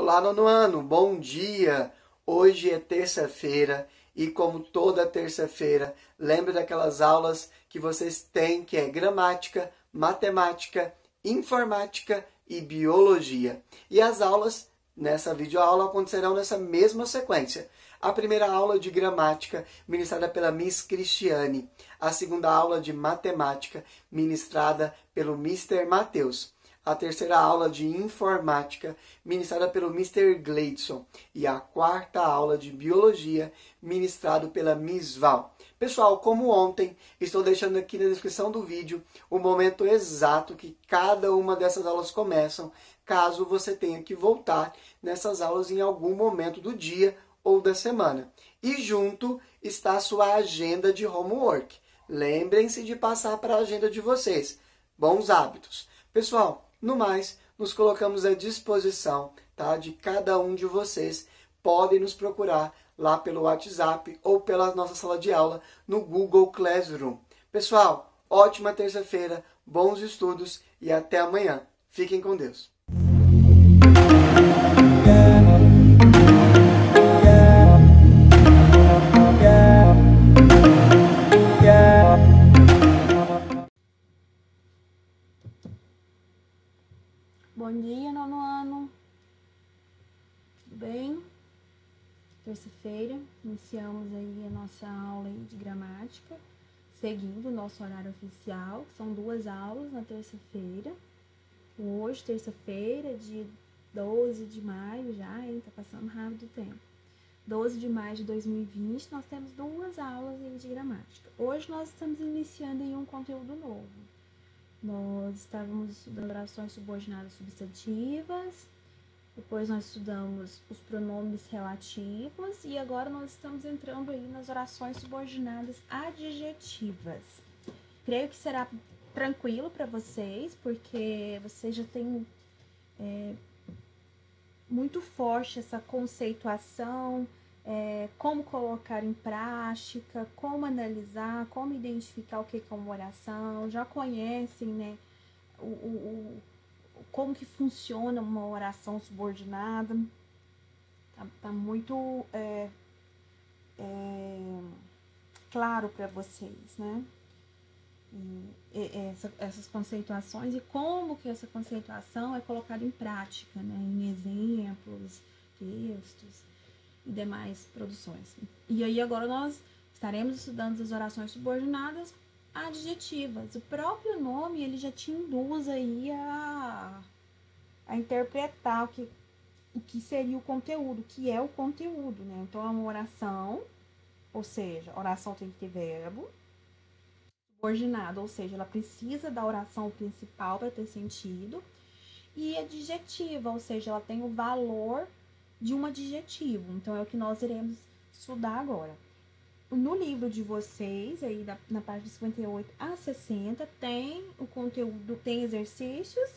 Olá, nono ano, bom dia! Hoje é terça-feira e, como toda terça-feira, lembre daquelas aulas que vocês têm, que é gramática, matemática, informática e biologia. E as aulas nessa videoaula acontecerão nessa mesma sequência. A primeira aula de gramática, ministrada pela Miss Cristiane. A segunda aula de matemática, ministrada pelo Mr. Matheus. A terceira aula de informática, ministrada pelo Mr. Gleidson. E a quarta aula de biologia, ministrado pela Miss Val. Pessoal, como ontem, estou deixando aqui na descrição do vídeo o momento exato que cada uma dessas aulas começam, caso você tenha que voltar nessas aulas em algum momento do dia ou da semana. E junto está a sua agenda de homework. Lembrem-se de passar para a agenda de vocês. Bons hábitos. Pessoal, no mais, nos colocamos à disposição, tá, de cada um de vocês. Podem nos procurar lá pelo WhatsApp ou pela nossa sala de aula no Google Classroom. Pessoal, ótima terça-feira, bons estudos e até amanhã. Fiquem com Deus. Bom dia, nono ano. Tudo bem? Terça-feira, iniciamos aí a nossa aula de gramática, seguindo o nosso horário oficial, que são 2 aulas na terça-feira. Hoje, terça-feira, dia 12 de maio já, hein? Tá passando rápido o tempo. 12 de maio de 2020, nós temos 2 aulas aí de gramática. Hoje nós estamos iniciando aí um conteúdo novo. Nós estávamos estudando orações subordinadas substantivas, depois nós estudamos os pronomes relativos e agora nós estamos entrando aí nas orações subordinadas adjetivas. Creio que será tranquilo para vocês, porque vocês já têm muito forte essa conceituação, como colocar em prática, como analisar, como identificar o que é uma oração, já conhecem, né, como que funciona uma oração subordinada, tá muito claro para vocês, né, essas conceituações e como que essa conceituação é colocada em prática, né, em exemplos, textos e demais produções. E aí agora nós estaremos estudando as orações subordinadas adjetivas. O próprio nome, ele já te induz aí a interpretar o que seria o conteúdo, o que é o conteúdo, né? Então, é uma oração, ou seja, oração tem que ter verbo. Subordinada, ou seja, ela precisa da oração principal para ter sentido. E adjetiva, ou seja, ela tem o valor de um adjetivo. Então, é o que nós iremos estudar agora. No livro de vocês, aí na página 58 a 60, tem o conteúdo, tem exercícios,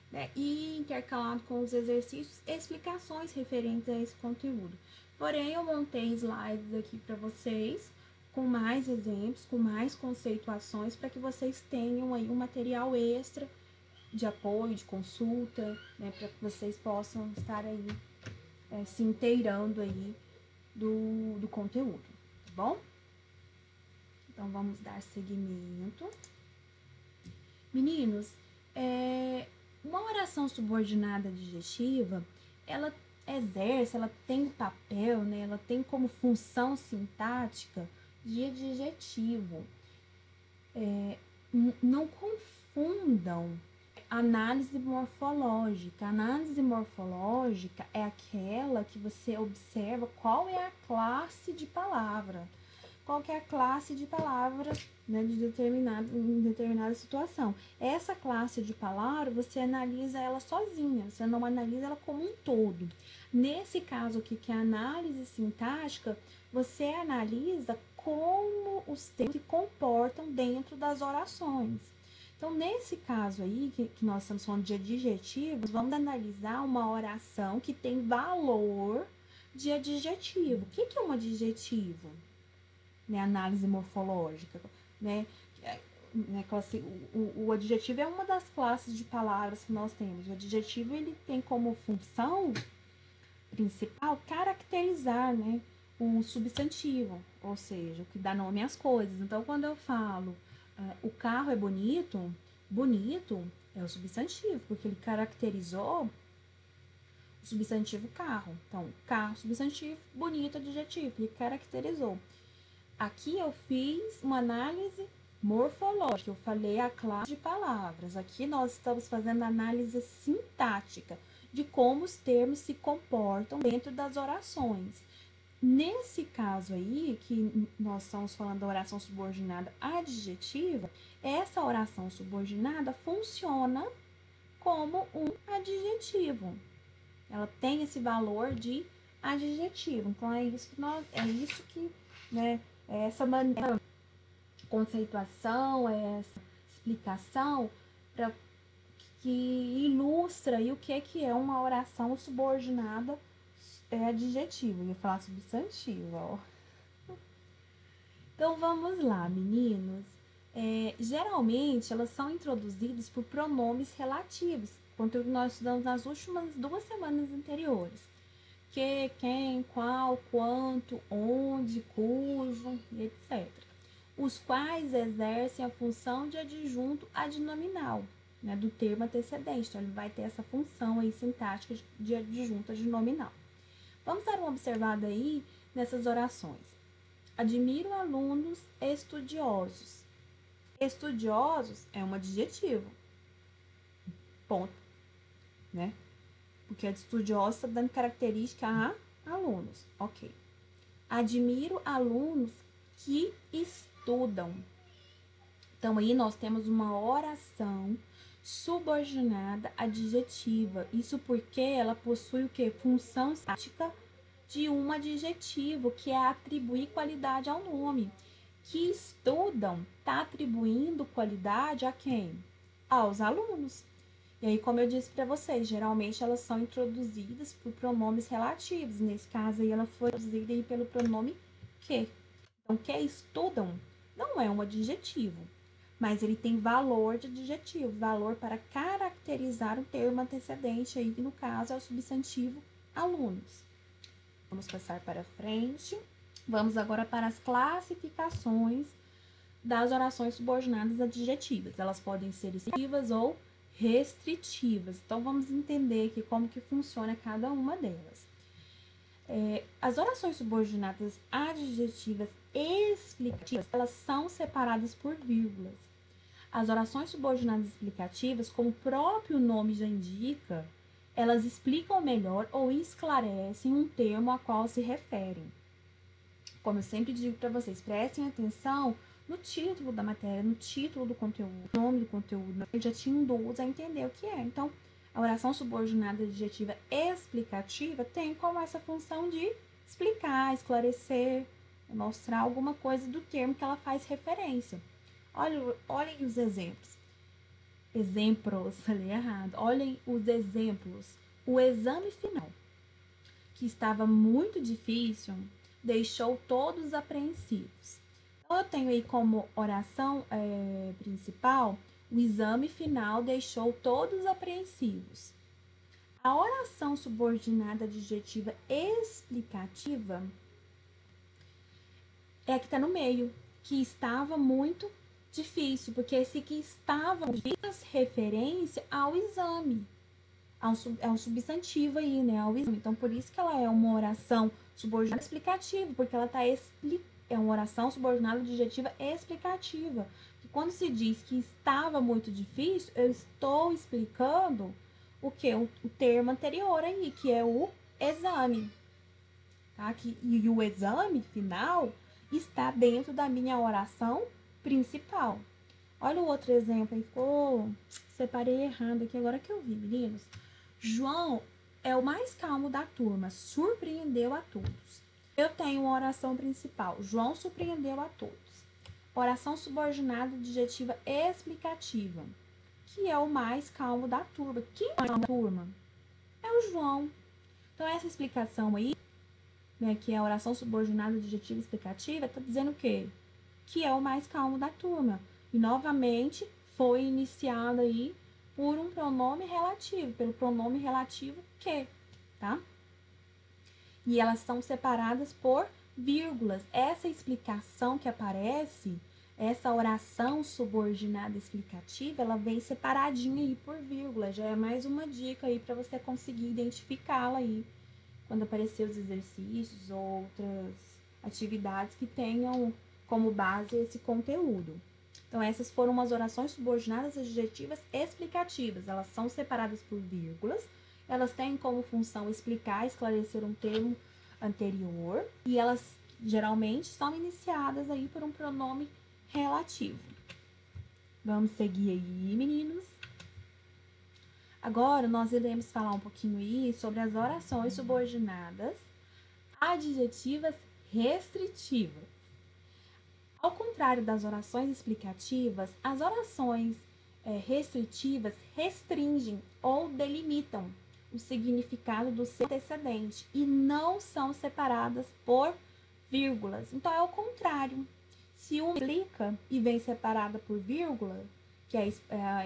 né? E intercalado com os exercícios, explicações referentes a esse conteúdo. Porém, eu montei slides aqui para vocês, com mais exemplos, com mais conceituações, para que vocês tenham aí um material extra de apoio, de consulta, né? Para que vocês possam estar aí se inteirando aí do conteúdo, tá bom? Então, vamos dar seguimento. Meninos, uma oração subordinada adjetiva, ela exerce, ela tem papel, né? Ela tem como função sintática de adjetivo. Não confundam análise morfológica. A análise morfológica é aquela que você observa qual é a classe de palavra. Qual que é a classe de palavra, né, em determinada situação. Essa classe de palavra, você analisa ela sozinha, você não analisa ela como um todo. Nesse caso aqui, que é a análise sintática, você analisa como os termos se comportam dentro das orações. Então, nesse caso aí, que nós estamos falando de adjetivos, vamos analisar uma oração que tem valor de adjetivo. O que é um adjetivo? Né, análise morfológica, né? O adjetivo é uma das classes de palavras que nós temos. O adjetivo, ele tem como função principal caracterizar, né, o substantivo, ou seja, o que dá nome às coisas. Então, quando eu falo o carro é bonito, bonito é o substantivo, porque ele caracterizou o substantivo carro. Então, carro, substantivo, bonito, adjetivo, ele caracterizou. Aqui eu fiz uma análise morfológica, eu falei a classe de palavras. Aqui nós estamos fazendo análise sintática de como os termos se comportam dentro das orações. Nesse caso aí, que nós estamos falando da oração subordinada adjetiva, essa oração subordinada funciona como um adjetivo. Ela tem esse valor de adjetivo. Então, né, essa maneira, conceituação, essa explicação que ilustra aí o que é uma oração subordinada adjetivo. Eu ia falar substantivo, ó. Então, vamos lá, meninos. Geralmente, elas são introduzidas por pronomes relativos, conteúdo que nós estudamos nas últimas 2 semanas anteriores. Que, quem, qual, quanto, onde, cujo, etc. Os quais exercem a função de adjunto adnominal, né, do termo antecedente. Então, ele vai ter essa função aí sintática de adjunto adnominal. Vamos dar uma observada aí nessas orações. Admiro alunos estudiosos. Estudiosos é um adjetivo. Ponto. Né? Porque estudiosos está dando característica a alunos. Ok. Admiro alunos que estudam. Então, aí nós temos uma oração subordinada adjetiva. Isso porque ela possui o quê? Função sintática de um adjetivo, que é atribuir qualidade ao nome. Que estudam está atribuindo qualidade a quem? Aos alunos. E aí, como eu disse para vocês, geralmente elas são introduzidas por pronomes relativos. Nesse caso aí, ela foi introduzida aí pelo pronome que. Então, que estudam não é um adjetivo, mas ele tem valor de adjetivo, valor para caracterizar o termo antecedente aí, que no caso é o substantivo alunos. Vamos passar para frente. Vamos agora para as classificações das orações subordinadas adjetivas. Elas podem ser expressivas ou restritivas. Então, vamos entender aqui como que funciona cada uma delas. As orações subordinadas adjetivas explicativas, elas são separadas por vírgulas. As orações subordinadas explicativas, como o próprio nome já indica, elas explicam melhor ou esclarecem um termo a qual se referem. Como eu sempre digo para vocês, prestem atenção no título da matéria, no título do conteúdo, no nome do conteúdo. Eu já te induzo a entender o que é. Então, a oração subordinada adjetiva explicativa tem como essa função de explicar, esclarecer, mostrar alguma coisa do termo que ela faz referência. Olhem os exemplos. Falei errado. Olhem os exemplos. O exame final, que estava muito difícil, deixou todos apreensivos. Então, eu tenho aí como oração principal, o exame final deixou todos apreensivos. A oração subordinada adjetiva explicativa é a que está no meio, que estava muito difícil, porque esse que estava faz referência ao exame. É um substantivo aí, né? Ao exame. Então, por isso que ela é uma oração subordinada explicativa, porque ela está é uma oração subordinada adjetiva explicativa. E quando se diz que estava muito difícil, eu estou explicando o que? O termo anterior aí, que é o exame. Tá? E o exame final está dentro da minha oração principal. Olha o outro exemplo aí. Separei errado aqui, agora que eu vi, meninos. João é o mais calmo da turma, surpreendeu a todos. Eu tenho uma oração principal. João surpreendeu a todos. Oração subordinada adjetiva explicativa, que é o mais calmo da turma. Quem é a turma? É o João. Então, essa explicação aí, né, que é a oração subordinada adjetiva explicativa, está dizendo o quê? Que é o mais calmo da turma. E, novamente, foi iniciada aí por um pronome relativo, pelo pronome relativo que, tá? e elas são separadas por vírgulas. Essa explicação que aparece, essa oração subordinada explicativa, ela vem separadinha aí por vírgula. Já é mais uma dica aí para você conseguir identificá-la aí quando aparecer os exercícios ou outras atividades que tenham como base esse conteúdo. Então, essas foram umas orações subordinadas adjetivas explicativas. Elas são separadas por vírgulas, elas têm como função explicar, esclarecer um termo anterior, e elas geralmente são iniciadas aí por um pronome relativo. Vamos seguir aí, meninos. Agora, nós iremos falar um pouquinho aí sobre as orações subordinadas adjetivas restritivas. Ao contrário das orações explicativas, as orações restritivas restringem ou delimitam o significado do seu antecedente e não são separadas por vírgulas. Então, é o contrário. Se uma explica e vem separada por vírgula, que é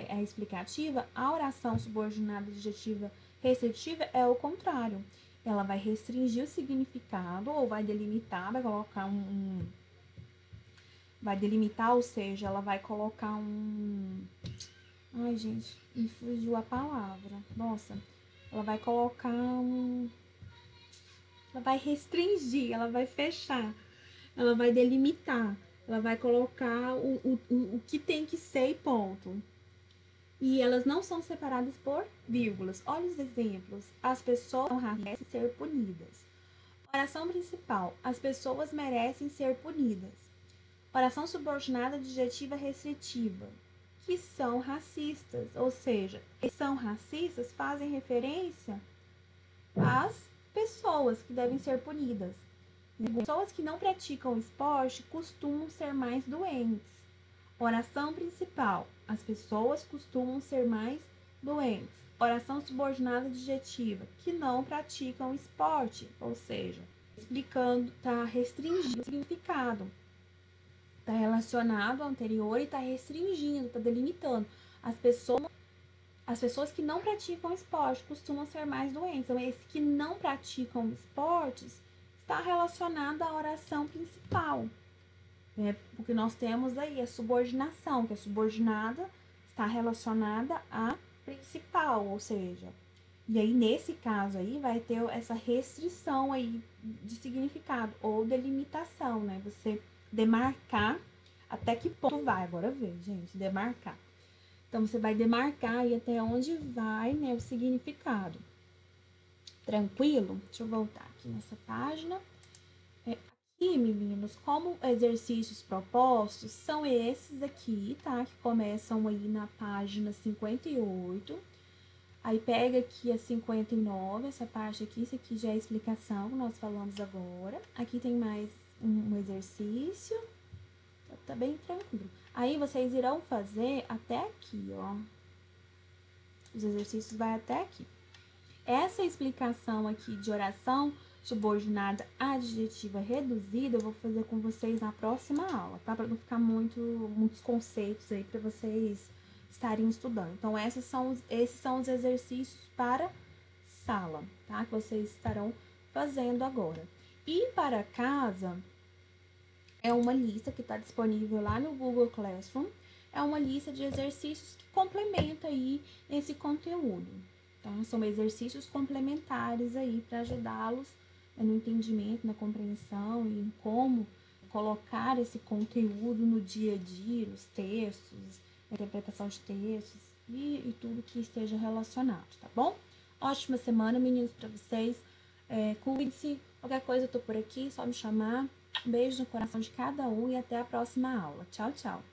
a explicativa, a oração subordinada adjetiva restritiva é o contrário. Ela vai restringir o significado ou vai delimitar, vai colocar vai delimitar, ou seja, ela vai colocar Ai, gente, me fugiu a palavra. Nossa, ela vai colocar Ela vai restringir, ela vai fechar, ela vai delimitar, ela vai colocar o que tem que ser e ponto. E elas não são separadas por vírgulas. Olha os exemplos. As pessoas merecem ser punidas. Oração principal. As pessoas merecem ser punidas. Oração subordinada adjetiva restritiva, que são racistas, ou seja, são racistas fazem referência às pessoas que devem ser punidas. Pessoas que não praticam esporte costumam ser mais doentes. Oração principal. As pessoas costumam ser mais doentes. Oração subordinada adjetiva, que não praticam esporte, ou seja, explicando, está restringindo o significado. Está relacionado ao anterior e está restringindo, está delimitando. As pessoas que não praticam esporte costumam ser mais doentes. Então, esses que não praticam esportes está relacionado à oração principal. Porque nós temos aí a subordinação, que a subordinada está relacionada à principal, ou seja, e aí nesse caso aí vai ter essa restrição aí de significado ou delimitação, né? Você demarcar até que ponto vai. Agora vê, gente, demarcar. Então, você vai demarcar aí até onde vai, né, o significado. Tranquilo? Deixa eu voltar aqui nessa página. Aqui, meninos, como exercícios propostos, são esses aqui, tá? Que começam aí na página 58. Aí, pega aqui a 59, essa parte aqui, isso aqui já é a explicação que nós falamos agora. Aqui tem mais um exercício. Tá bem tranquilo. Aí, vocês irão fazer até aqui, ó. Os exercícios vai até aqui. Essa explicação aqui de oração subordinada adjetiva reduzida, eu vou fazer com vocês na próxima aula, tá? Para não ficar muitos conceitos aí para vocês estarem estudando. Então, esses são os exercícios para sala, tá? Que vocês estarão fazendo agora. E para casa, é uma lista que está disponível lá no Google Classroom. É uma lista de exercícios que complementa aí esse conteúdo. Então, são exercícios complementares aí para ajudá-los no entendimento, na compreensão e em como colocar esse conteúdo no dia a dia, os textos, a interpretação de textos e tudo que esteja relacionado, tá bom? Ótima semana, meninos, para vocês. Cuide-se. Qualquer coisa eu tô por aqui, só me chamar. Um beijo no coração de cada um e até a próxima aula. Tchau, tchau.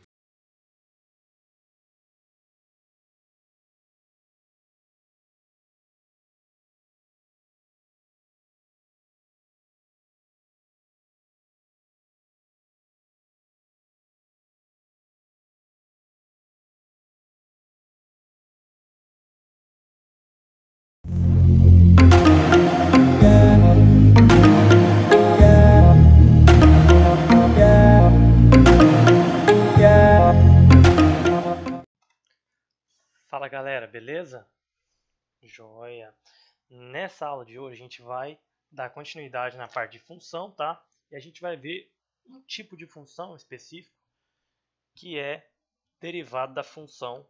Fala galera, beleza? Joia! Nessa aula de hoje a gente vai dar continuidade na parte de função, tá? E a gente vai ver um tipo de função específico que é derivado da função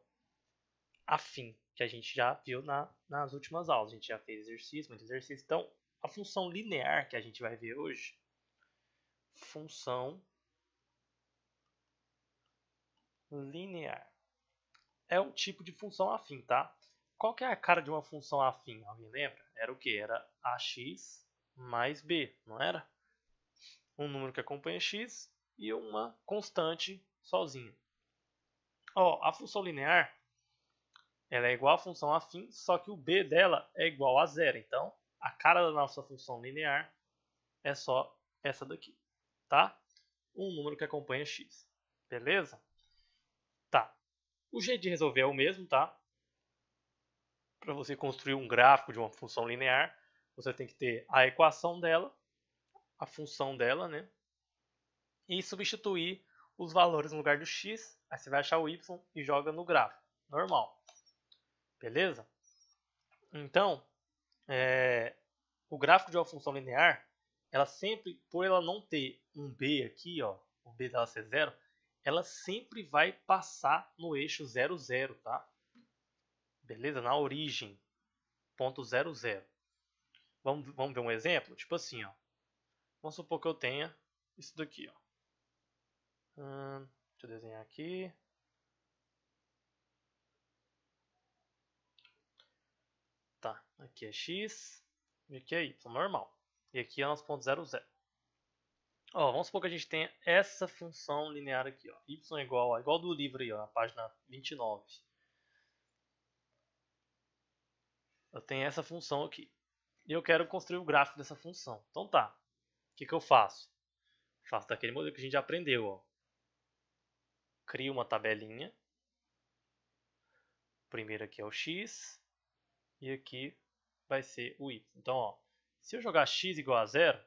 afim, que a gente já viu nas últimas aulas. A gente já fez exercício, muito exercício. Então, a função linear que a gente vai ver hoje, função linear, é um tipo de função afim, tá? Qual que é a cara de uma função afim? Alguém lembra? Era o que? Era ax mais b, não era? Um número que acompanha x e uma constante sozinha. Ó, a função linear, ela é igual à função afim, só que o b dela é igual a zero. Então, a cara da nossa função linear é só essa daqui, tá? Um número que acompanha x, beleza? Tá. O jeito de resolver é o mesmo, tá? Para você construir um gráfico de uma função linear, você tem que ter a equação dela, a função dela, né? E substituir os valores no lugar do x. Aí você vai achar o y e joga no gráfico. Normal. Beleza? Então, o gráfico de uma função linear, ela sempre, por ela não ter um b aqui, ó, o b dela ser zero, ela sempre vai passar no eixo 0, 0, tá? Beleza? Na origem, ponto 0, 0. Vamos ver um exemplo? Tipo assim, ó. Vamos supor que eu tenha isso daqui, ó. Deixa eu desenhar aqui. Tá, aqui é x e aqui é y, normal. E aqui é nosso ponto 0, 0. Ó, vamos supor que a gente tenha essa função linear aqui, ó. Y é igual do livro aí, ó, na página 29. Eu tenho essa função aqui. E eu quero construir o gráfico dessa função. Então tá. O que eu faço? Faço daquele modelo que a gente já aprendeu, ó. Crio uma tabelinha. Primeiro aqui é o x. E aqui vai ser o y. Então, ó, se eu jogar x igual a 0,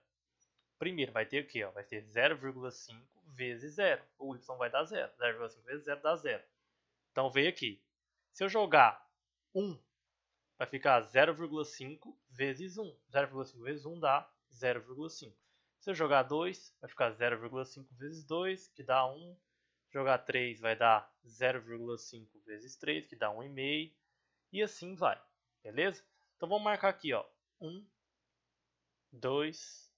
primeiro vai ter aqui, ó, vai ter 0,5 vezes 0. O y vai dar 0. 0,5 vezes 0 dá 0. Então, veio aqui. Se eu jogar 1, vai ficar 0,5 vezes 1. 0,5 vezes 1 dá 0,5. Se eu jogar 2, vai ficar 0,5 vezes 2, que dá 1. Jogar 3 vai dar 0,5 vezes 3, que dá 1,5. E assim vai. Beleza? Então vamos marcar aqui, ó. 1, 2,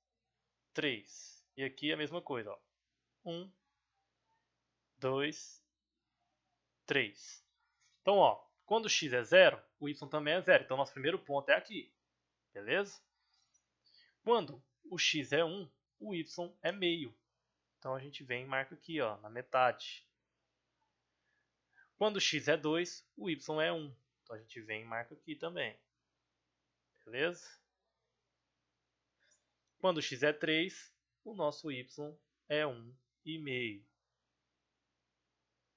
3. E aqui a mesma coisa, ó. 1, 2, 3. Então, ó, quando x é 0, o y também é 0. Então, nosso primeiro ponto é aqui. Beleza? Quando o x é 1, o y é meio. Então, a gente vem e marca aqui, ó, na metade. Quando o x é 2, o y é 1. Então, a gente vem e marca aqui também. Beleza? Quando x é 3, o nosso y é 1,5.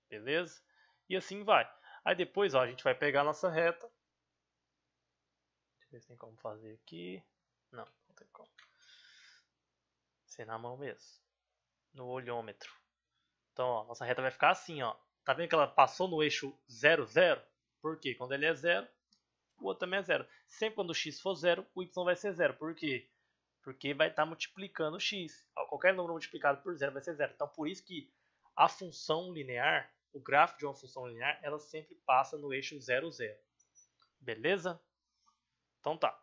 Beleza? E assim vai. Aí depois, ó, a gente vai pegar a nossa reta. Deixa eu ver se tem como fazer aqui. Não tem como. Ser na mão mesmo. No olhômetro. Então, ó, nossa reta vai ficar assim, ó. Tá vendo que ela passou no eixo 0, 0? Por quê? Quando ele é 0, o outro também é 0. Sempre quando o x for 0, o y vai ser 0. Por quê? Porque vai estar multiplicando o x. Qualquer número multiplicado por 0 vai ser 0. Então, por isso que a função linear, o gráfico de uma função linear, ela sempre passa no eixo 0, 0. Beleza? Então tá.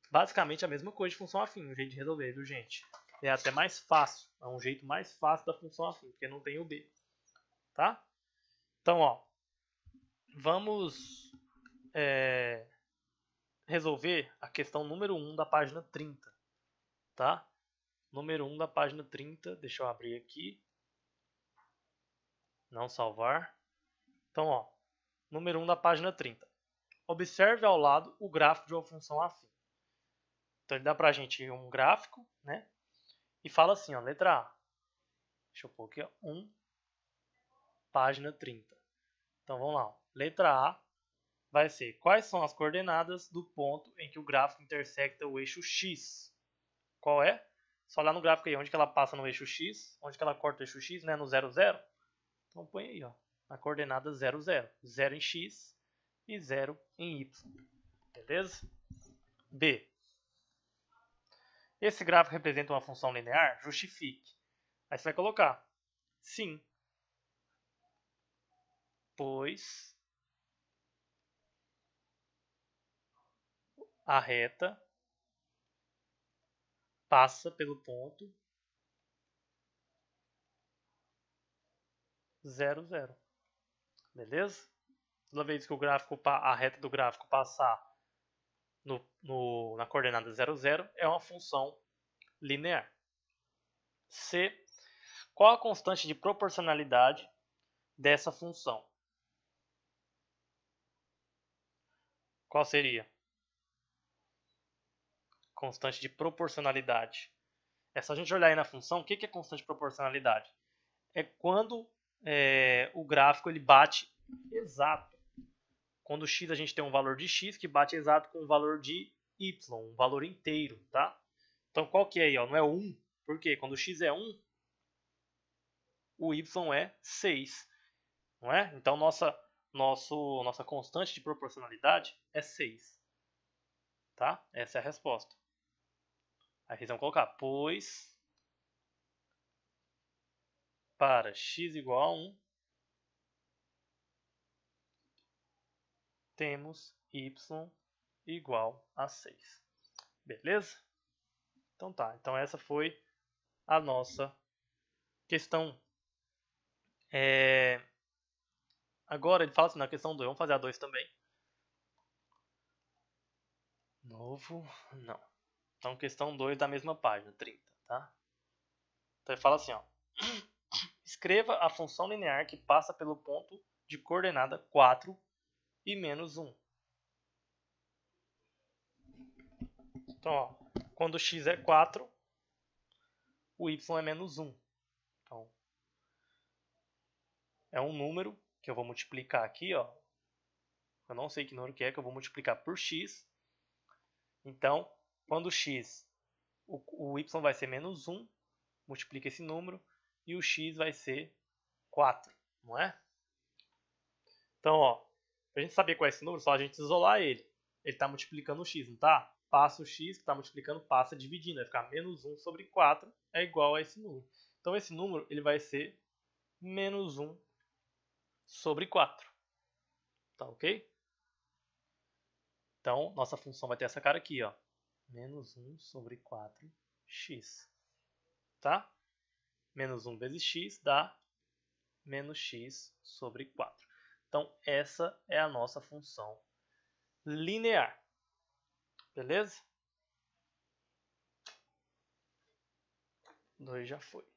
Basicamente a mesma coisa de função afim, um jeito de resolver, viu, gente? É até mais fácil. É um jeito mais fácil da função afim, porque não tem o b. Tá? Então, ó. Vamos resolver a questão número 1 da página 30. Tá? Número 1 da página 30. Deixa eu abrir aqui. Não salvar. Então, ó. Número 1 da página 30. Observe ao lado o gráfico de uma função afim. Então, ele dá pra gente um gráfico, né? E fala assim, ó. Letra A. Deixa eu pôr aqui, ó. 1, página 30. Então, vamos lá. Ó. Letra A vai ser quais são as coordenadas do ponto em que o gráfico intersecta o eixo X. Qual é? Só olhar no gráfico aí, onde que ela passa no eixo X, onde que ela corta o eixo X, né? No 0, 0. Então, põe aí, ó. A coordenada 0, 0. 0 em X e 0 em Y. Beleza? B. Esse gráfico representa uma função linear? Justifique. Aí você vai colocar sim, pois a reta passa pelo ponto 0, 0. Beleza? Toda vez que a reta do gráfico passar na coordenada 0, 0, é uma função linear. C. Qual a constante de proporcionalidade dessa função? Qual seria? Constante de proporcionalidade. É só a gente olhar aí na função. O que é constante de proporcionalidade? É quando o gráfico ele bate exato. Quando x a gente tem um valor de x que bate exato com o valor de y, um valor inteiro, tá? Então qual que é aí? Ó? Não é 1. Por quê? Quando x é 1, o y é 6. Não é? Então nossa constante de proporcionalidade é 6. Tá? Essa é a resposta. Aí vocês vão colocar, pois para x igual a 1, temos y igual a 6. Beleza? Então tá. Então essa foi a nossa questão. Agora ele fala assim, na questão 2, vamos fazer a 2 também. Novo, não. Então questão 2 da mesma página, 30, tá? Então ele fala assim, ó. Escreva a função linear que passa pelo ponto de coordenada 4 e menos 1. Então, ó, quando x é 4, o y é menos 1. Então, é um número que eu vou multiplicar aqui, ó. Eu não sei que número que eu vou multiplicar por x. Então, quando x, o y vai ser menos 1, multiplica esse número, e o x vai ser 4, não é? Então, ó, pra gente saber qual é esse número, só a gente isolar ele. Ele está multiplicando o x, não tá? Passa o x, que está multiplicando, passa dividindo. Vai ficar menos 1 sobre 4 é igual a esse número. Então, esse número ele vai ser menos 1 sobre 4. Tá ok? Então, nossa função vai ter essa cara aqui, ó. Menos 1 sobre 4x. Tá? Menos 1 vezes x dá menos x sobre 4. Então, essa é a nossa função linear. Beleza? 2 já foi.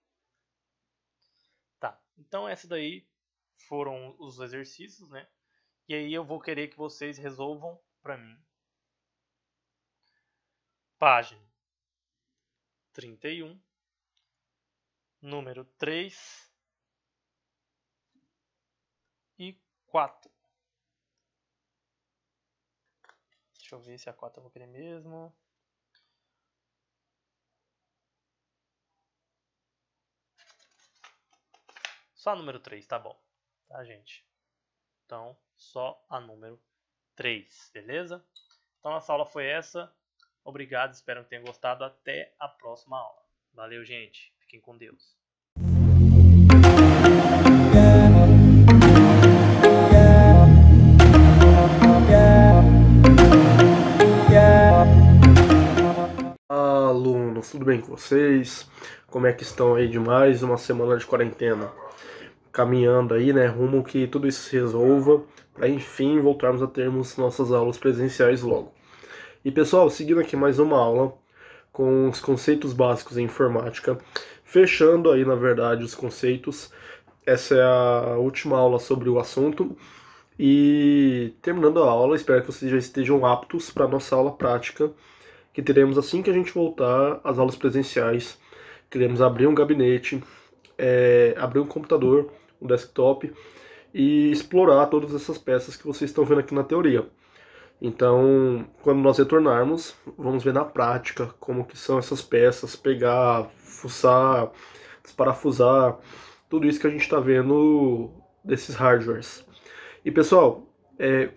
Tá, então essa daí foram os exercícios, né? E aí eu vou querer que vocês resolvam para mim. Página 31, número 3 e 4. Deixa eu ver se a 4 eu vou querer mesmo. Só a número 3, tá bom. Tá, gente? Então, só a número 3, beleza? Então, nossa aula foi essa. Obrigado, espero que tenham gostado. Até a próxima aula. Valeu, gente. Fiquem com Deus. Alunos, tudo bem com vocês? Como é que estão aí de mais uma semana de quarentena? Caminhando aí, né, rumo que tudo isso se resolva, para enfim voltarmos a termos nossas aulas presenciais logo. E pessoal, seguindo aqui mais uma aula com os conceitos básicos em informática, fechando aí na verdade os conceitos. Essa é a última aula sobre o assunto e terminando a aula, espero que vocês já estejam aptos para a nossa aula prática, que teremos assim que a gente voltar às aulas presenciais. Queremos abrir um gabinete, abrir um computador, um desktop e explorar todas essas peças que vocês estão vendo aqui na teoria. Então, quando nós retornarmos, vamos ver na prática como que são essas peças, pegar, fuçar, desparafusar, tudo isso que a gente está vendo desses hardwares. E pessoal,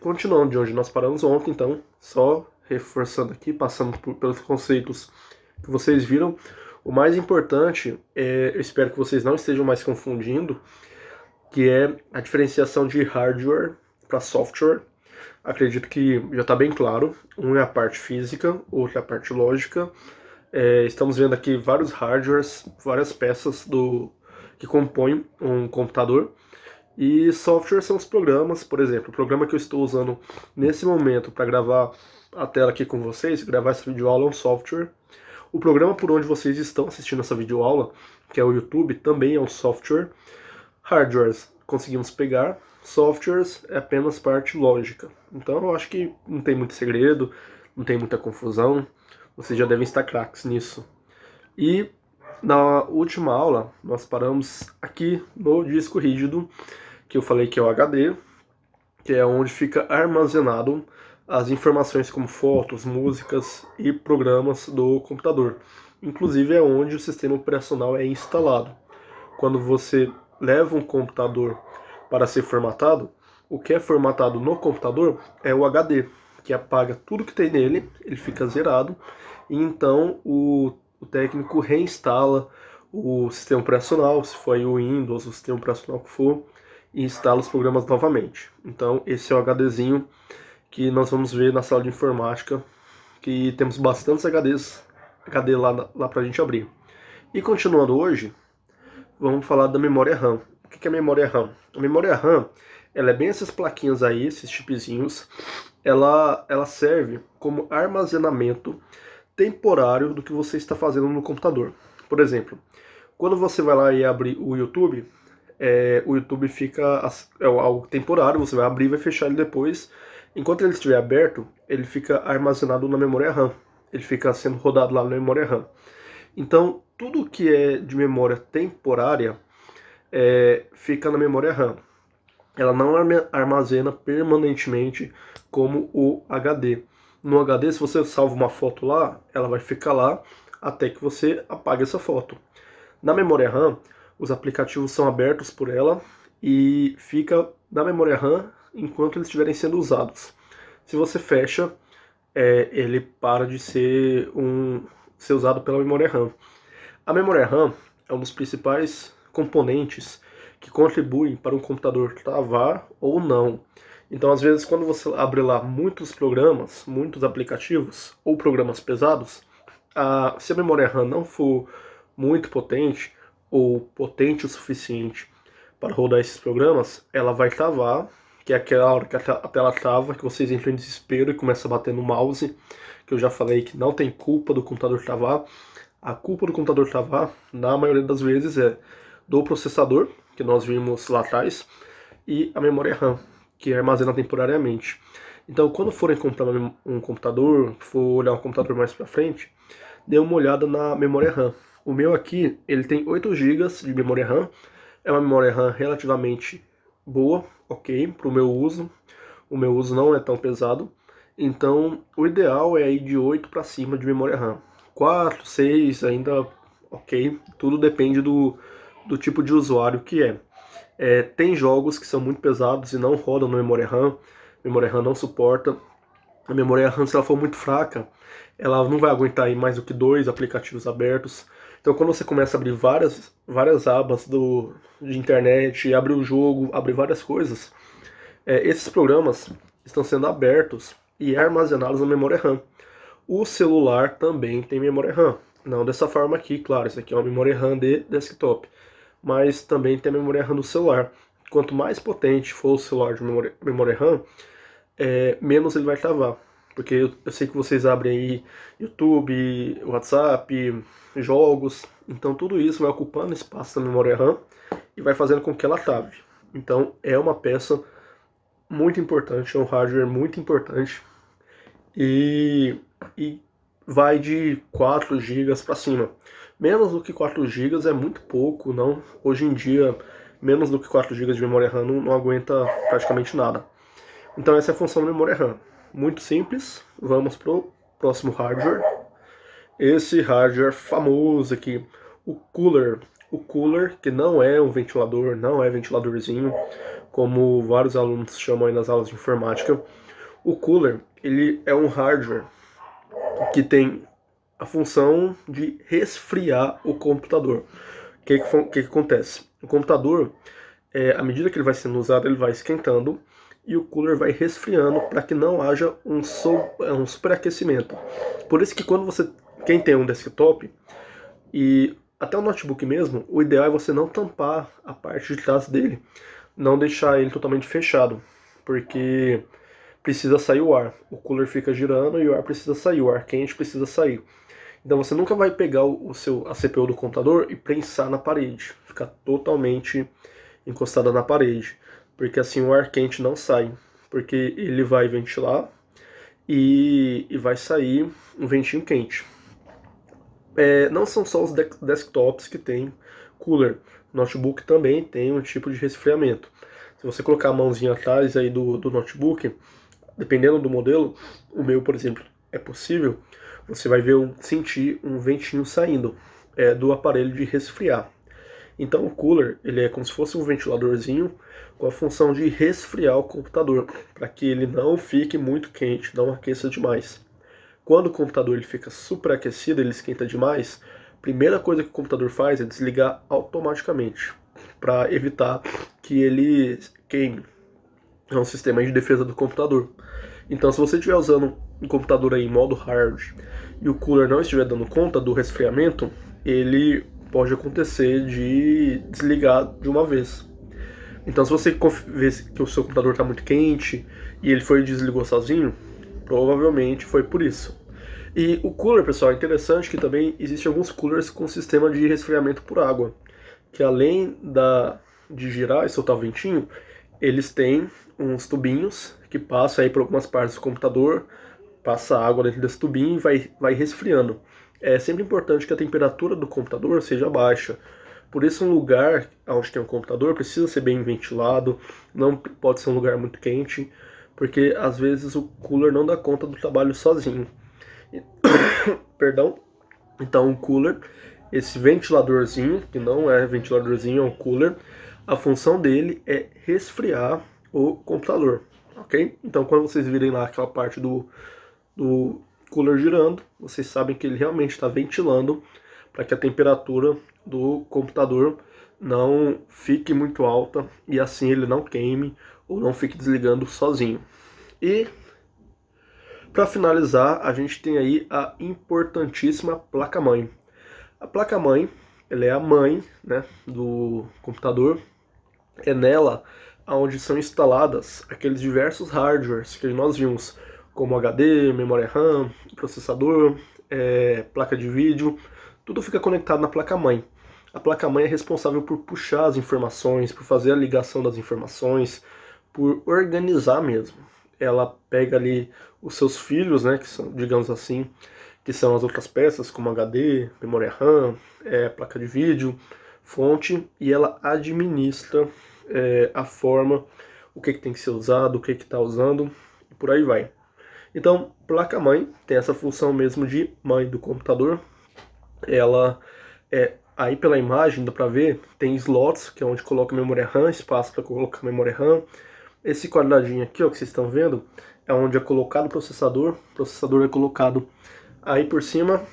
continuando de onde nós paramos ontem, então, só reforçando aqui, passando pelos conceitos que vocês viram, o mais importante, eu espero que vocês não estejam mais confundindo, que é a diferenciação de hardware para software. Acredito que já está bem claro. Um é a parte física, outro é a parte lógica. Estamos vendo aqui vários hardwares, várias peças que compõem um computador. E software são os programas, por exemplo, o programa que eu estou usando nesse momento para gravar a tela aqui com vocês, gravar essa videoaula é um software. O programa por onde vocês estão assistindo essa videoaula, que é o YouTube, também é um software. Hardwares conseguimos pegar, softwares é apenas parte lógica. Então eu acho que não tem muito segredo, não tem muita confusão, vocês já devem estar craques nisso. E na última aula nós paramos aqui no disco rígido, que eu falei que é o HD, que é onde fica armazenado as informações como fotos, músicas e programas do computador. Inclusive é onde o sistema operacional é instalado. Quando você leva um computador para ser formatado, o que é formatado no computador é o HD, que apaga tudo que tem nele, ele fica zerado, e então o técnico reinstala o sistema operacional, se for o Windows, o sistema operacional que for, e instala os programas novamente. Então esse é o HDzinho que nós vamos ver na sala de informática, que temos bastantes HD lá pra gente abrir. E continuando hoje, vamos falar da memória RAM. O que é memória RAM? A memória RAM, ela é bem essas plaquinhas aí, esses chipzinhos. Ela serve como armazenamento temporário do que você está fazendo no computador. Por exemplo, quando você vai lá e abre o YouTube fica algo temporário, você vai abrir e vai fechar ele depois. Enquanto ele estiver aberto, ele fica armazenado na memória RAM. Ele fica sendo rodado lá na memória RAM. Então, tudo que é de memória temporária fica na memória RAM. Ela não armazena permanentemente como o HD. No HD, se você salva uma foto lá, ela vai ficar lá até que você apague essa foto. Na memória RAM, os aplicativos são abertos por ela e fica na memória RAM enquanto eles estiverem sendo usados. Se você fecha, ele para de ser usado pela memória RAM. A memória RAM é um dos principais componentes que contribuem para um computador travar ou não. Então, às vezes, quando você abre lá muitos programas, muitos aplicativos ou programas pesados, se a memória RAM não for muito potente ou potente o suficiente para rodar esses programas, ela vai travar, que é aquela hora que a tela trava, que vocês entram em desespero e começam a bater no mouse, que eu já falei que não tem culpa do computador travar. A culpa do computador travar, na maioria das vezes, é do processador, que nós vimos lá atrás, e a memória RAM, que armazena temporariamente. Então, quando forem comprar um computador, for olhar um computador mais para frente, dê uma olhada na memória RAM. O meu aqui, ele tem 8 GB de memória RAM, é uma memória RAM relativamente boa, ok, para o meu uso. O meu uso não é tão pesado, então o ideal é ir de 8 para cima de memória RAM. 4, 6, ainda ok, tudo depende do tipo de usuário que é. Tem jogos que são muito pesados e não rodam na memória RAM, a memória RAM não suporta. A memória RAM, se ela for muito fraca, ela não vai aguentar aí mais do que 2 aplicativos abertos. Então, quando você começa a abrir várias abas de internet, abre o jogo, abre várias coisas, esses programas estão sendo abertos e armazenados na memória RAM. O celular também tem memória RAM. Não dessa forma aqui, claro, isso aqui é uma memória RAM de desktop. Mas também tem a memória RAM do celular. Quanto mais potente for o celular de memória RAM, menos ele vai travar. Porque eu sei que vocês abrem aí YouTube, WhatsApp, jogos. Então tudo isso vai ocupando espaço na memória RAM e vai fazendo com que ela trave. Então é uma peça muito importante, é um hardware muito importante. E vai de 4 GB para cima. Menos do que 4 GB é muito pouco, não. Hoje em dia, menos do que 4 GB de memória RAM não aguenta praticamente nada. Então essa é a função da memória RAM. Muito simples. Vamos pro próximo hardware. Esse hardware famoso aqui, o cooler. O cooler, que não é um ventilador, não é ventiladorzinho, como vários alunos chamam aí nas aulas de informática. O cooler, ele é um hardware que tem a função de resfriar o computador. O que acontece? O computador, à medida que ele vai sendo usado, ele vai esquentando e o cooler vai resfriando para que não haja um superaquecimento. Por isso que quem tem um desktop e até o notebook mesmo, o ideal é você não tampar a parte de trás dele, não deixar ele totalmente fechado, porque precisa sair o ar. O cooler fica girando e o ar precisa sair, o ar quente precisa sair. Então você nunca vai pegar a CPU do computador e prensar na parede, ficar totalmente encostada na parede, porque assim o ar quente não sai, porque ele vai ventilar e vai sair um ventinho quente. Não são só os desktops que tem cooler, o notebook também tem um tipo de resfriamento. Se você colocar a mãozinha atrás aí do notebook, dependendo do modelo, o meu, por exemplo, é possível, você vai sentir um ventinho saindo do aparelho de resfriar. Então o cooler, ele é como se fosse um ventiladorzinho com a função de resfriar o computador, para que ele não fique muito quente, não aqueça demais. Quando o computador ele fica superaquecido, ele esquenta demais, a primeira coisa que o computador faz é desligar automaticamente, para evitar que ele queime. É um sistema de defesa do computador. Então, se você estiver usando um computador aí em modo hard e o cooler não estiver dando conta do resfriamento, ele pode acontecer de desligar de uma vez. Então, se você vê que o seu computador está muito quente e ele foi e desligou sozinho, provavelmente foi por isso. E o cooler, pessoal, é interessante que também existem alguns coolers com sistema de resfriamento por água, que além de girar e soltar o ventinho, eles têm uns tubinhos que passam aí por algumas partes do computador, passa água dentro desse tubinho e vai resfriando. É sempre importante que a temperatura do computador seja baixa. Por isso, um lugar onde tem um computador precisa ser bem ventilado, não pode ser um lugar muito quente, porque às vezes o cooler não dá conta do trabalho sozinho. Perdão. Então o cooler, esse ventiladorzinho, que não é ventiladorzinho, é um cooler, a função dele é resfriar o computador, ok? Então quando vocês virem lá aquela parte do cooler girando, vocês sabem que ele realmente está ventilando para que a temperatura do computador não fique muito alta e assim ele não queime ou não fique desligando sozinho. E para finalizar, a gente tem aí a importantíssima placa-mãe. A placa-mãe, ela é a mãe, né, do computador. É nela onde são instaladas aqueles diversos hardwares que nós vimos, como HD, memória RAM, processador, placa de vídeo. Tudo fica conectado na placa-mãe. A placa-mãe é responsável por puxar as informações, por fazer a ligação das informações, por organizar mesmo. Ela pega ali os seus filhos, né, que são, digamos assim, que são as outras peças, como HD, memória RAM, placa de vídeo, fonte, e ela administra a forma, o que tem que ser usado, o que está usando, e por aí vai. Então, placa-mãe tem essa função mesmo de mãe do computador. Ela aí pela imagem dá para ver, tem slots, que é onde coloca a memória RAM, espaço para colocar a memória RAM. Esse quadradinho aqui, ó, que vocês estão vendo, é onde é colocado o processador é colocado aí por cima,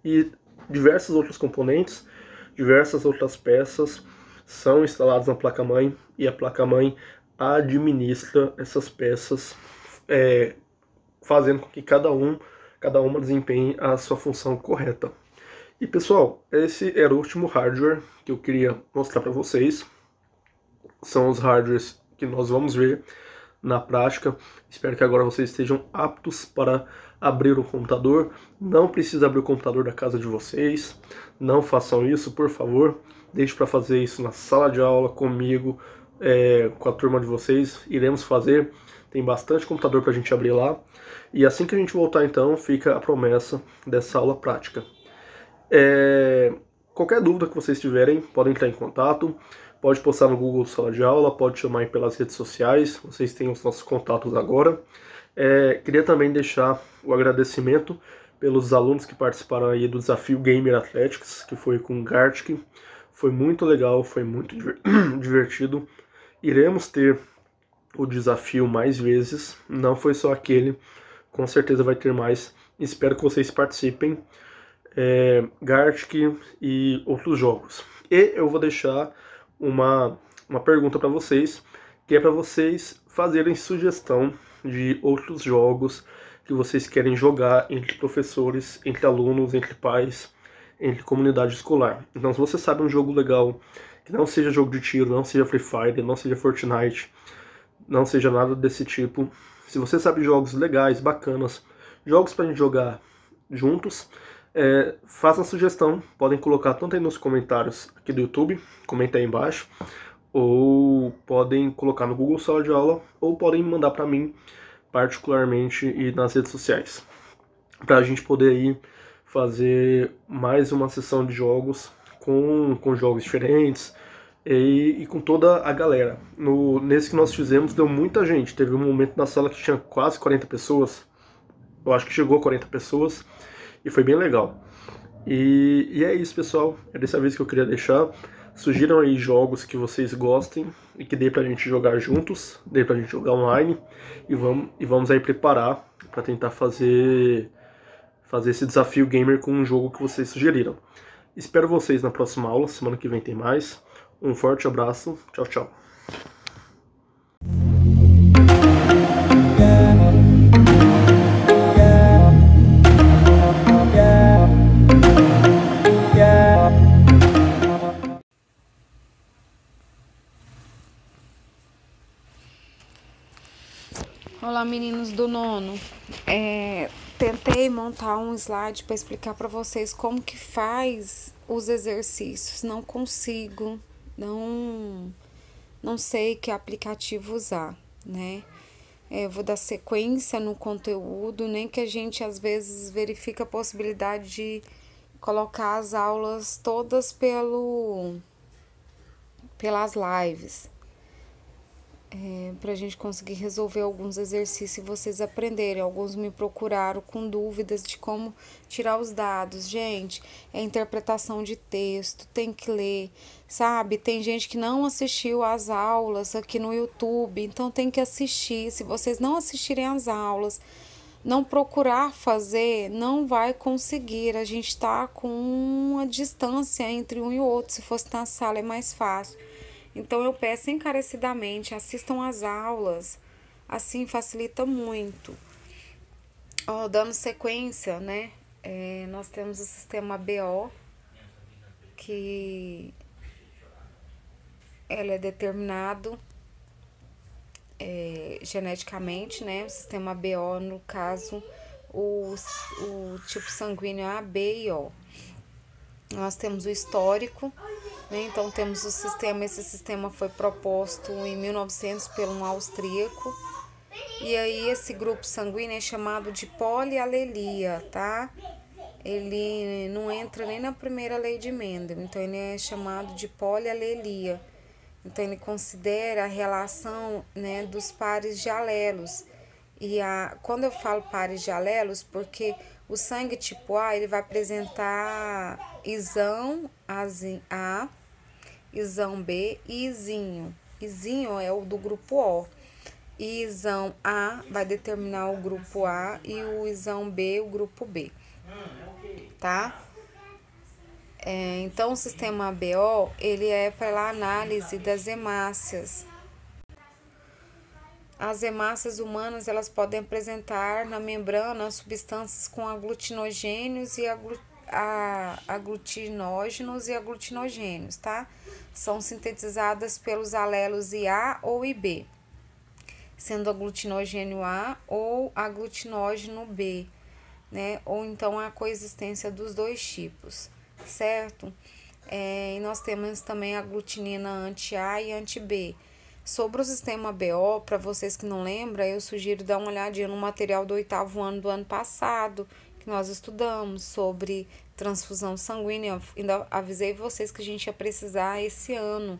e diversos outros componentes, diversas outras peças são instaladas na placa-mãe, e a placa-mãe administra essas peças, fazendo com que cada uma desempenhe a sua função correta. E pessoal, esse era o último hardware que eu queria mostrar para vocês. São os hardwares que nós vamos ver na prática. Espero que agora vocês estejam aptos para abrir o computador. Não precisa abrir o computador da casa de vocês. Não façam isso, por favor. Deixe para fazer isso na sala de aula comigo, com a turma de vocês. Iremos fazer. Tem bastante computador para a gente abrir lá. E assim que a gente voltar, então, fica a promessa dessa aula prática. Qualquer dúvida que vocês tiverem, podem entrar em contato. Pode postar no Google Sala de Aula, pode chamar aí pelas redes sociais, vocês têm os nossos contatos agora. Queria também deixar o agradecimento pelos alunos que participaram aí do desafio Gamer Athletics, que foi com o Gartic. Foi muito legal, foi muito divertido. Iremos ter o desafio mais vezes, não foi só aquele, com certeza vai ter mais. Espero que vocês participem. Gartic e outros jogos. E eu vou deixar uma pergunta para vocês, que é para vocês fazerem sugestão de outros jogos que vocês querem jogar entre professores, entre alunos, entre pais, entre comunidade escolar. Então, se você sabe um jogo legal, que não seja jogo de tiro, não seja Free Fire, não seja Fortnite, não seja nada desse tipo, se você sabe jogos legais, bacanas, jogos pra gente jogar juntos, faça a sugestão, podem colocar tanto aí nos comentários aqui do YouTube, comenta aí embaixo, ou podem colocar no Google Sala de Aula, ou podem mandar pra mim particularmente e nas redes sociais, pra gente poder aí fazer mais uma sessão de jogos com jogos diferentes e com toda a galera. Nesse que nós fizemos deu muita gente, teve um momento na sala que tinha quase 40 pessoas, eu acho que chegou a 40 pessoas, e foi bem legal. E é isso, pessoal, é dessa vez que eu queria deixar. Sugiram aí jogos que vocês gostem e que dê pra gente jogar juntos, dê pra gente jogar online, e vamos aí preparar pra tentar fazer esse desafio gamer com um jogo que vocês sugeriram. Espero vocês na próxima aula, semana que vem tem mais. Um forte abraço, tchau, tchau. Olá, meninos do nono. Tentei montar um slide para explicar para vocês como que faz os exercícios. Não consigo, não sei que aplicativo usar, né? Eu vou dar sequência no conteúdo, nem que a gente às vezes verifica a possibilidade de colocar as aulas todas pelas lives. Pra gente conseguir resolver alguns exercícios e vocês aprenderem. Alguns me procuraram com dúvidas de como tirar os dados. Gente, é interpretação de texto, tem que ler, sabe? Tem gente que não assistiu às aulas aqui no YouTube, então tem que assistir. Se vocês não assistirem às aulas, não procurar fazer, não vai conseguir. A gente tá com uma distância entre um e o outro. Se fosse na sala é mais fácil. Então, eu peço encarecidamente, assistam às aulas, assim facilita muito. Dando sequência, né, nós temos o sistema BO, que ele é determinado geneticamente, né, o sistema BO, no caso, o tipo sanguíneo A, B e O. Nós temos o histórico, né? Então temos o sistema, esse sistema foi proposto em 1900 por um austríaco, e aí esse grupo sanguíneo é chamado de polialelia, tá? Ele não entra nem na primeira lei de Mendel, então ele é chamado de polialelia. Então ele considera a relação, né, dos pares de alelos. Quando eu falo pares de alelos, porque o sangue tipo A, ele vai apresentar isão A, isão B e isinho. Isinho é o do grupo O. E isão A vai determinar o grupo A e o isão B, o grupo B. Tá? Então, o sistema BO, ele é para análise das hemácias. As hemácias humanas, elas podem apresentar na membrana substâncias com aglutinogênios e aglutinógenos e aglutinogênios, tá? São sintetizadas pelos alelos IA ou IB, sendo aglutinogênio A ou aglutinógeno B, né? Ou então a coexistência dos dois tipos, certo? E nós temos também a aglutinina anti-A e anti-B. Sobre o sistema BO, para vocês que não lembram, eu sugiro dar uma olhadinha no material do 8º ano do ano passado, que nós estudamos sobre transfusão sanguínea. Eu ainda avisei vocês que a gente ia precisar esse ano,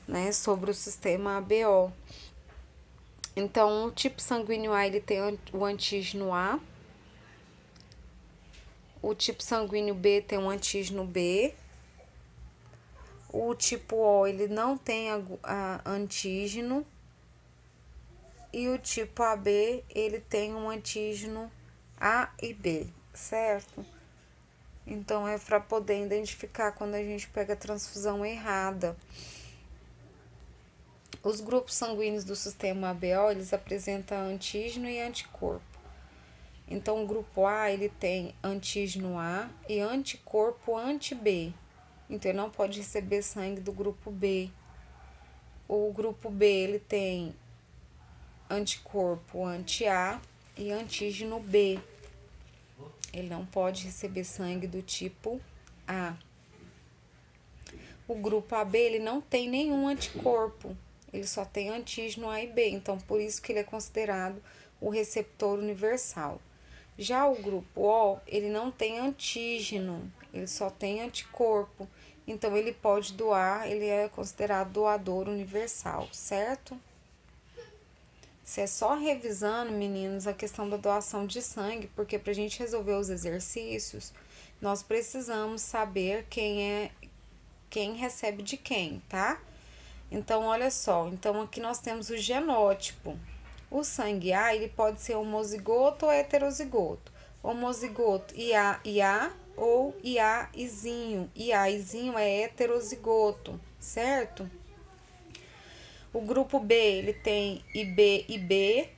né, sobre o sistema BO. Então, o tipo sanguíneo A, ele tem o antígeno A. O tipo sanguíneo B tem o antígeno B. O tipo O, ele não tem antígeno. E o tipo AB, ele tem um antígeno A e B, certo? Então, é para poder identificar quando a gente pega a transfusão errada. Os grupos sanguíneos do sistema ABO, eles apresentam antígeno e anticorpo. Então, o grupo A, ele tem antígeno A e anticorpo anti-B. Então, ele não pode receber sangue do grupo B. O grupo B, ele tem anticorpo anti-A e antígeno B. Ele não pode receber sangue do tipo A. O grupo AB, ele não tem nenhum anticorpo. Ele só tem antígeno A e B. Então, por isso que ele é considerado o receptor universal. Já o grupo O, ele não tem antígeno. Ele só tem anticorpo. Então, ele pode doar, ele é considerado doador universal, certo? Isso é só revisando, meninos, a questão da doação de sangue, porque para a gente resolver os exercícios, nós precisamos saber quem recebe de quem, tá? Então, olha só, então aqui nós temos o genótipo. O sangue A, ele pode ser homozigoto ou heterozigoto. Homozigoto IA ou IAzinho. IAzinho é heterozigoto, certo? O grupo B, ele tem IB,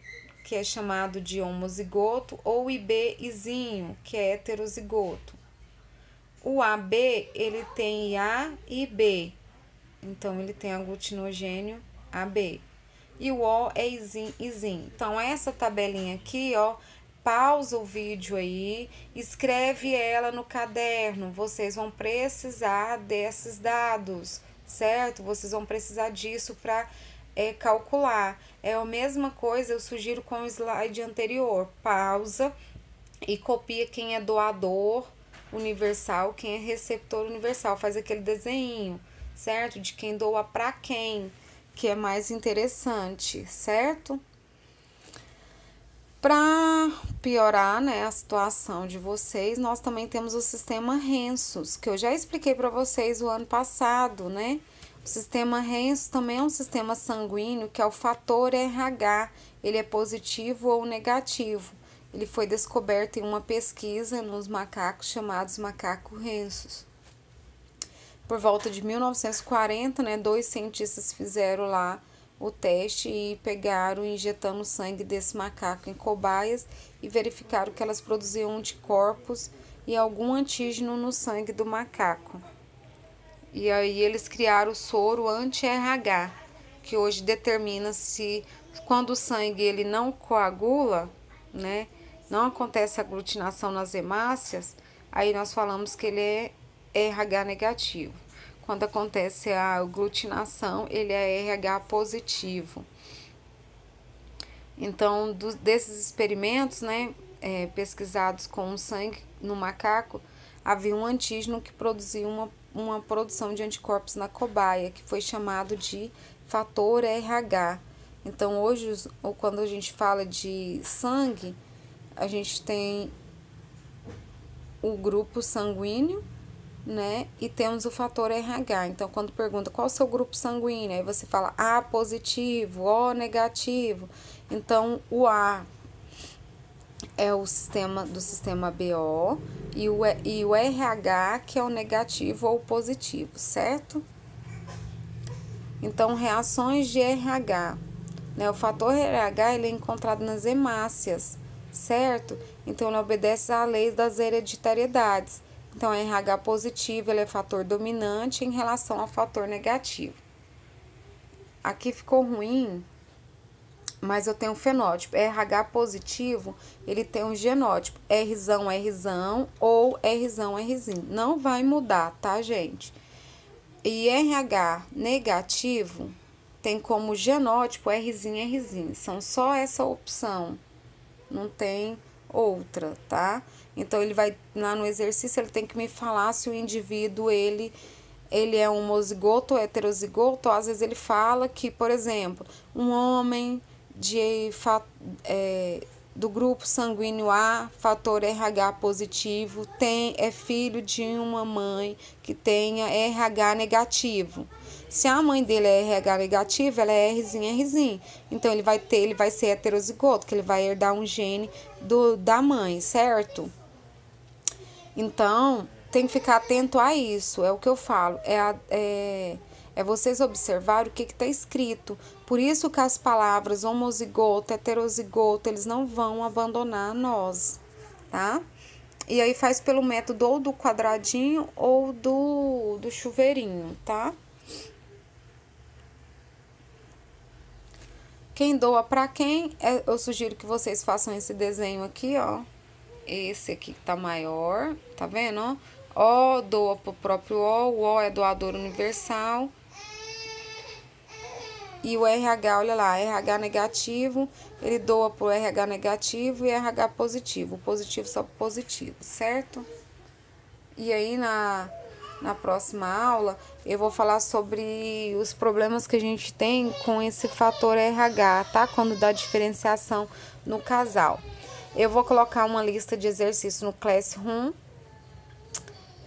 que é chamado de homozigoto, ou IBzinho, que é heterozigoto. O AB, ele tem IA e B, então ele tem aglutinogênio AB. E o O é izinho. Então, essa tabelinha aqui, ó, pausa o vídeo aí, escreve ela no caderno. Vocês vão precisar desses dados, certo? Vocês vão precisar disso para calcular. É a mesma coisa, eu sugiro com o slide anterior. Pausa e copia quem é doador universal, quem é receptor universal. Faz aquele desenho, certo? De quem doa para quem, que é mais interessante, certo? Para piorar, né, a situação de vocês, nós também temos o sistema Rensus, que eu já expliquei para vocês o ano passado, né? O sistema Rensus também é um sistema sanguíneo que é o fator RH, ele é positivo ou negativo. Ele foi descoberto em uma pesquisa nos macacos chamados macacos Rensus. Por volta de 1940, né, 2 cientistas fizeram lá o teste e pegaram injetando sangue desse macaco em cobaias e verificaram que elas produziam anticorpos e algum antígeno no sangue do macaco. E aí eles criaram o soro anti-RH, que hoje determina se quando o sangue ele não coagula, né, não acontece aglutinação nas hemácias, aí nós falamos que ele é RH negativo. Quando acontece a aglutinação, ele é RH positivo. Então, desses experimentos, né, pesquisados com o sangue no macaco, havia um antígeno que produzia uma produção de anticorpos na cobaia, que foi chamado de fator RH. Então, hoje, quando a gente fala de sangue, a gente tem o grupo sanguíneo, né? E temos o fator RH. Então, quando pergunta qual é o seu grupo sanguíneo, aí você fala A positivo, O negativo. Então, o A é o sistema BO e o RH, que é o negativo ou positivo, certo? Então, reações de RH, né? O fator RH ele é encontrado nas hemácias, certo? Então, ele obedece à lei das hereditariedades. Então, a RH positivo ele é fator dominante em relação ao fator negativo. Aqui ficou ruim, mas eu tenho um fenótipo. RH positivo, ele tem um genótipo. Rzão, Rzão ou Rzão, Rzinho. Não vai mudar, tá, gente? E RH negativo tem como genótipo Rzinho, Rzinho. São só essa opção. Não tem outra, tá? Então, ele vai, lá no exercício, ele tem que me falar se o indivíduo, ele é homozigoto ou heterozigoto. Às vezes, ele fala que, por exemplo, um homem do grupo sanguíneo A, fator RH positivo, é filho de uma mãe que tenha RH negativo. Se a mãe dele é RH negativo, ela é Rzinho, Rzinho. Então, ele vai ser heterozigoto, que ele vai herdar um gene da mãe, certo? Então, tem que ficar atento a isso, é o que eu falo, é vocês observarem o que está escrito. Por isso que as palavras homozigoto, heterozigoto, eles não vão abandonar nós, tá? E aí faz pelo método ou do quadradinho ou do chuveirinho, tá? Quem doa para quem, eu sugiro que vocês façam esse desenho aqui, ó. Esse aqui que tá maior, tá vendo, ó? O doa pro próprio o O é doador universal. E o RH, olha lá, RH negativo, ele doa pro RH negativo e RH positivo. O positivo só pro positivo, certo? E aí, na próxima aula, eu vou falar sobre os problemas que a gente tem com esse fator RH, tá? Quando dá diferenciação no casal. Eu vou colocar uma lista de exercícios no Classroom.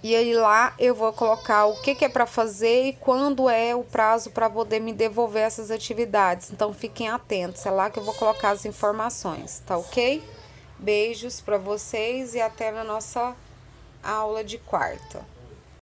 E aí lá eu vou colocar o que é para fazer e quando é o prazo para poder me devolver essas atividades. Então fiquem atentos, é lá que eu vou colocar as informações, tá ok? Beijos para vocês e até na nossa aula de quarta.